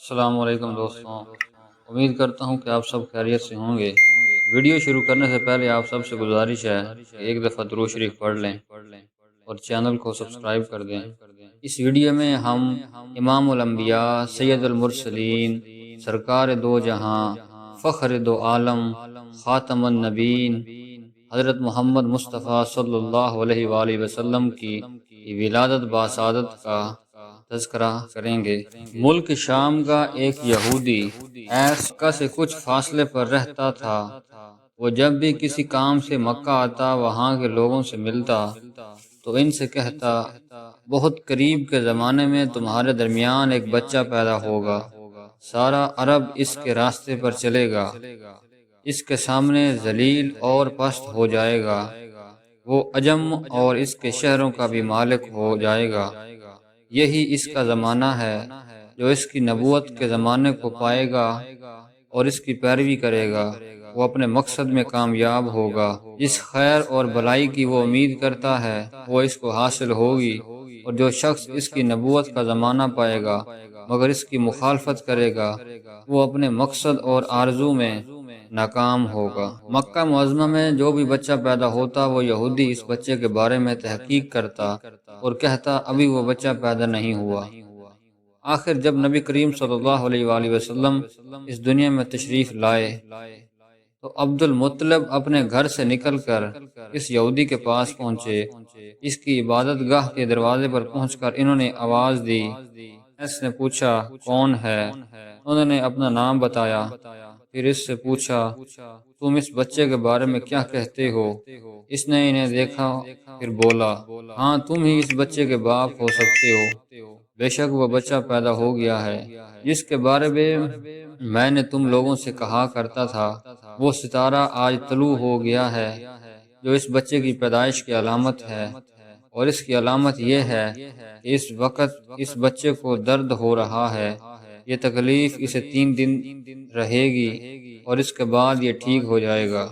السلام علیکم دوستوں، امید کرتا ہوں کہ آپ سب خیریت سے ہوں گے۔ ویڈیو شروع کرنے سے پہلے آپ سب سے گزارش ہے کہ ایک دفعہ درود شریف پڑھ لیں اور چینل کو سبسکرائب کر دیں۔ اس ویڈیو میں ہم امام الانبیاء، سید المرسلین، سرکار دو جہاں، فخر دو عالم، خاتم النبیین حضرت محمد مصطفیٰ صلی اللہ علیہ وآلہ وسلم کی ولادت باسعادت کا تذکرہ کریں گے۔ ملک شام کا ایک یہودی مکہ سے کچھ فاصلے پر رہتا تھا۔ وہ جب بھی کسی کام سے مکہ آتا، وہاں کے لوگوں سے ملتا تو ان سے کہتا، بہت قریب کے زمانے میں تمہارے درمیان ایک بچہ پیدا ہوگا، سارا عرب اس کے راستے پر چلے گا، اس کے سامنے ذلیل اور پست ہو جائے گا، وہ عجم اور اس کے شہروں کا بھی مالک ہو جائے گا۔ یہی اس کا زمانہ ہے جو اس کی نبوت کے زمانے کو پائے گا اور اس کی پیروی کرے گا، وہ اپنے مقصد میں کامیاب ہوگا۔ جس خیر اور بلائی کی وہ امید کرتا ہے وہ اس کو حاصل ہوگی، اور جو شخص اس کی نبوت کا زمانہ پائے گا مگر اس کی مخالفت کرے گا، وہ اپنے مقصد اور آرزو میں ناکام ہوگا۔ مکہ معظمہ میں جو بھی بچہ پیدا ہوتا، وہ یہودی اس بچے کے بارے میں تحقیق کرتا اور کہتا، ابھی وہ بچہ پیدا نہیں ہوا۔ آخر جب نبی کریم صلی اللہ علیہ وآلہ وسلم اس دنیا میں تشریف لائے تو عبد المطلب اپنے گھر سے نکل کر اس یہودی کے پاس پہنچے۔ اس کی عبادت گاہ کے دروازے پر پہنچ کر انہوں نے آواز دی۔ اس نے پوچھا، کون ہے؟ انہوں نے اپنا نام بتایا۔ پھر اس سے پوچھا، تم اس بچے کے بارے میں کیا کہتے ہو؟ اس نے انہیں دیکھا، پھر بولا، ہاں تم ہی اس بچے کے باپ ہو سکتے ہو، بے شک وہ بچہ پیدا ہو گیا ہے جس کے بارے میں نے تم لوگوں سے کہا کرتا تھا۔ وہ ستارہ آج طلوع ہو گیا ہے جو اس بچے کی پیدائش کی علامت ہے، اور اس کی علامت یہ ہے کہ اس وقت اس بچے کو درد ہو رہا ہے، یہ تکلیف اسے 3 دن رہے گی اور اس کے بعد یہ ٹھیک ہو جائے گا۔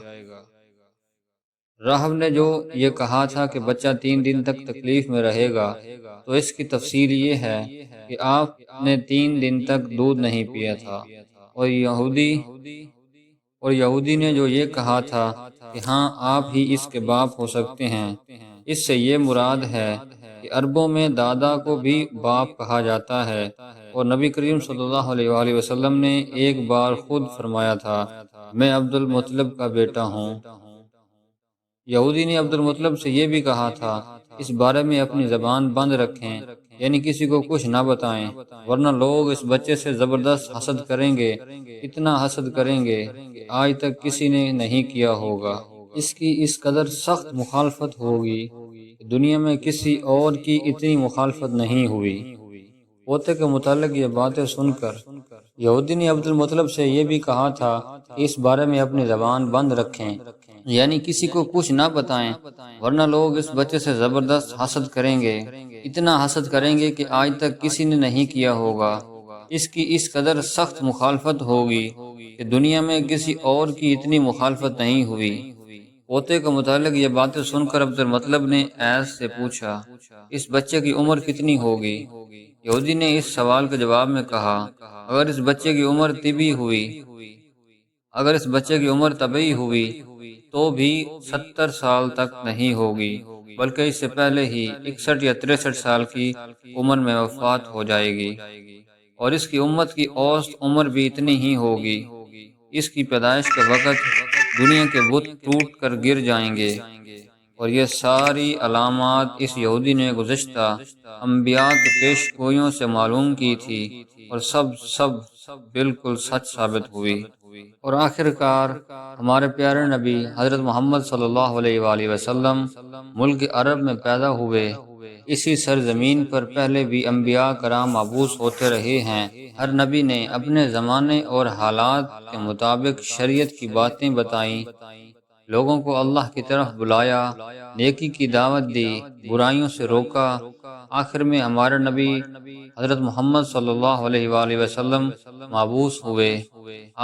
راہب نے جو یہ کہا تھا کہ بچہ 3 دن تک تکلیف میں رہے گا، تو اس کی تفسیر یہ ہے کہ آپ نے 3 دن تک دودھ نہیں پیا تھا، اور یہودی نے جو یہ کہا تھا کہ ہاں آپ ہی اس کے باپ ہو سکتے ہیں، اس سے یہ مراد ہے کہ عربوں میں دادا کو بھی باپ کہا جاتا ہے، اور نبی کریم صلی اللہ علیہ وآلہ وسلم نے ایک بار خود فرمایا تھا، میں عبد المطلب کا بیٹا ہوں۔ یہودی نے عبد المطلب سے یہ بھی کہا تھا، اس بارے میں اپنی زبان بند رکھیں، یعنی کسی کو کچھ نہ بتائیں، ورنہ لوگ اس بچے سے زبردست حسد کریں گے، اتنا حسد کریں گے کہ آج تک کسی نے نہیں کیا ہوگا۔ اس کی اس قدر سخت مخالفت ہوگی کہ دنیا میں کسی اور کی اتنی مخالفت نہیں ہوئی۔ پوتے کے متعلق یہ باتیں سن کر یہودی نے عبد المطلب سے یہ بھی کہا تھا کہ اس بارے میں اپنی زبان بند رکھیں، یعنی کسی کو کچھ نہ بتائیں، ورنہ لوگ اس بچے سے زبردست حسد کریں گے، اتنا حسد کریں گے کہ آج تک کسی نے نہیں کیا ہوگا۔ اس کی اس قدر سخت مخالفت ہوگی کہ دنیا میں کسی اور کی اتنی مخالفت نہیں ہوئی۔ پوتے کے متعلق یہ باتیں سن کر عبد المطلب نے ایس سے پوچھا، اس بچے کی عمر کتنی ہوگی؟ یہودی نے اس سوال کے جواب میں کہا، اگر اس بچے کی عمر طبی ہوئی تو بھی 70 سال تک نہیں ہوگی، بلکہ اس سے پہلے ہی 61 یا 63 سال کی عمر میں وفات ہو جائے گی، اور اس کی امت کی اوسط عمر بھی اتنی ہی ہوگی۔ اس کی پیدائش کے وقت دنیا کے بت ٹوٹ کر گر جائیں گے، اور یہ ساری علامات اس یہودی نے گزشتہ انبیاء کے پیش گوئیوں سے معلوم کی تھی، اور سب بالکل سچ ثابت ہوئی۔ اور آخر کار ہمارے پیارے نبی حضرت محمد صلی اللہ علیہ وآلہ وسلم ملک عرب میں پیدا ہوئے۔ اسی سرزمین پر پہلے بھی انبیاء کرام مبعوث ہوتے رہے ہیں۔ ہر نبی نے اپنے زمانے اور حالات کے مطابق شریعت کی باتیں بتائیں، لوگوں کو اللہ کی طرف بلایا، نیکی کی دعوت دی، برائیوں سے روکا۔ آخر میں ہمارے نبی حضرت محمد صلی اللہ علیہ وآلہ وسلم مبعوث ہوئے۔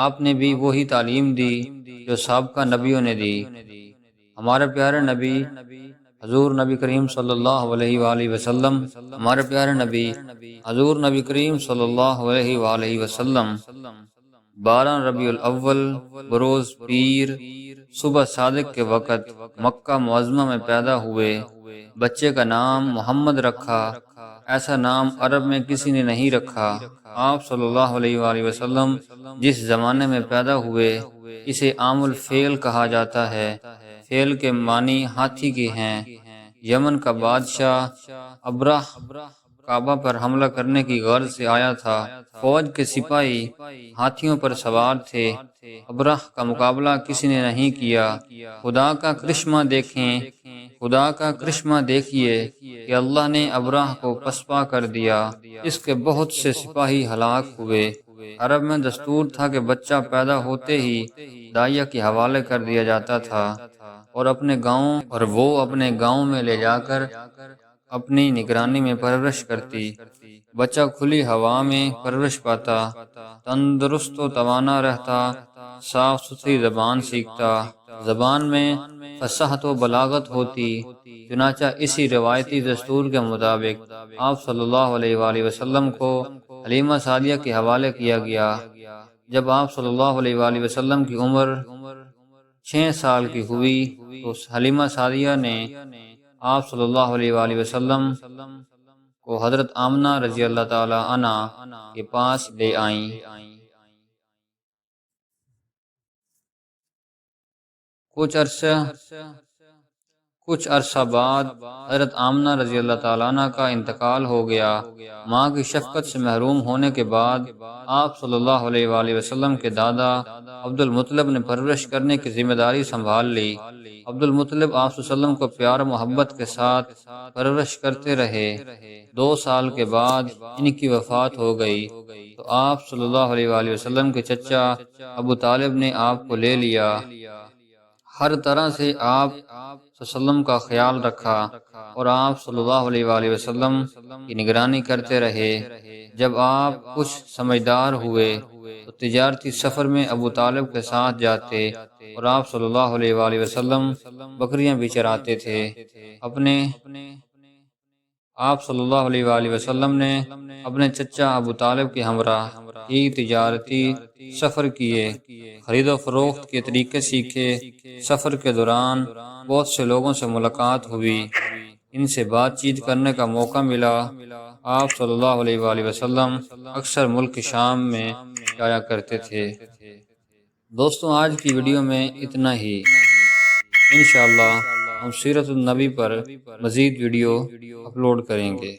آپ نے بھی وہی تعلیم دی جو سابقہ نبیوں نے دی۔ ہمارے پیارے نبی حضور نبی کریم صلی اللہ علیہ وآلہ وسلم، ہمارے پیارے نبی حضور نبی کریم صلی اللہ علیہ وآلہ وسلم 12 ربیع الاول بروز پیر صبح صادق کے وقت مکہ معظمہ میں پیدا ہوئے۔ بچے کا نام محمد رکھا، ایسا نام عرب میں کسی نے نہیں رکھا۔ آپ صلی اللہ علیہ وآلہ وسلم جس زمانے میں پیدا ہوئے اسے عام الفیل کہا جاتا ہے۔ فیل کے معنی ہاتھی کے ہیں۔ یمن کا بادشاہ ابرہ کعبہ پر حملہ کرنے کی غرض سے آیا تھا۔ فوج کے سپاہی ہاتھیوں پر سوار تھے۔ ابرہ کا مقابلہ کسی نے نہیں کیا۔ خدا کا کرشمہ دیکھیں، خدا کا کرشمہ دیکھیے کہ اللہ نے ابرہ کو پسپا کر دیا۔ اس کے بہت سے سپاہی ہلاک ہوئے۔ عرب میں دستور تھا کہ بچہ پیدا ہوتے ہی داعیہ کے حوالے کر دیا جاتا تھا اور وہ اپنے گاؤں میں لے جا کر اپنی نگرانی میں پرورش کرتی۔ بچہ کھلی ہوا میں پرورش پاتا، تندرست و توانا رہتا، صاف ستھری زبان سیکھتا، زبان میں فصاحت و بلاغت ہوتی۔ چنانچہ اسی روایتی دستور کے مطابق آپ صلی اللہ علیہ وآلہ وسلم کو حلیمہ سعدیہ کے حوالے کیا گیا۔ جب آپ صلی اللہ علیہ وآلہ وسلم کی عمر 6 سال کی ہوئی تو حلیمہ سعدیہ نے آپ صلی اللہ علیہ وآلہ وسلم کو حضرت آمنہ رضی اللہ تعالی عنہا کے پاس لے آئیں۔ کچھ عرصہ بعد حضرت آمنہ رضی اللہ تعالیٰ عنہ کا انتقال ہو گیا۔ ماں کی شفقت سے محروم ہونے کے بعد آپ صلی اللہ علیہ وآلہ وسلم کے دادا عبد المطلب نے پرورش کرنے کی ذمہ داری سنبھال لی۔ عبد المطلب آپ صلی اللہ علیہ وسلم کو پیار و محبت کے ساتھ پرورش کرتے رہے۔ 2 سال کے بعد ان کی وفات ہو گئی تو آپ صلی اللہ علیہ وآلہ وسلم کے چچا ابو طالب نے آپ کو لے لیا۔ ہر طرح سے آپ صلی اللہ علیہ وسلم کا خیال رکھا اور آپ صلی اللہ علیہ وآلہ وسلم کی نگرانی کرتے رہے۔ جب آپ کچھ سمجھدار ہوئے تو تجارتی سفر میں ابو طالب کے ساتھ جاتے اور آپ صلی اللہ علیہ وآلہ وسلم بکریاں بھی چراتے تھے۔ آپ صلی اللہ علیہ وآلہ وسلم نے اپنے چچا ابو طالب کے ہمراہ ہی تجارتی سفر کیے، خرید و فروخت کے طریقے سیکھے۔ سفر کے دوران بہت سے لوگوں سے ملاقات ہوئی، ان سے بات چیت کرنے کا موقع ملا۔ آپ صلی اللہ علیہ وآلہ وسلم اکثر ملک شام میں جایا کرتے تھے۔ دوستوں، آج کی ویڈیو میں اتنا ہی۔ انشاءاللہ ہم سیرت النبی پر مزید ویڈیو اپلوڈ کریں گے۔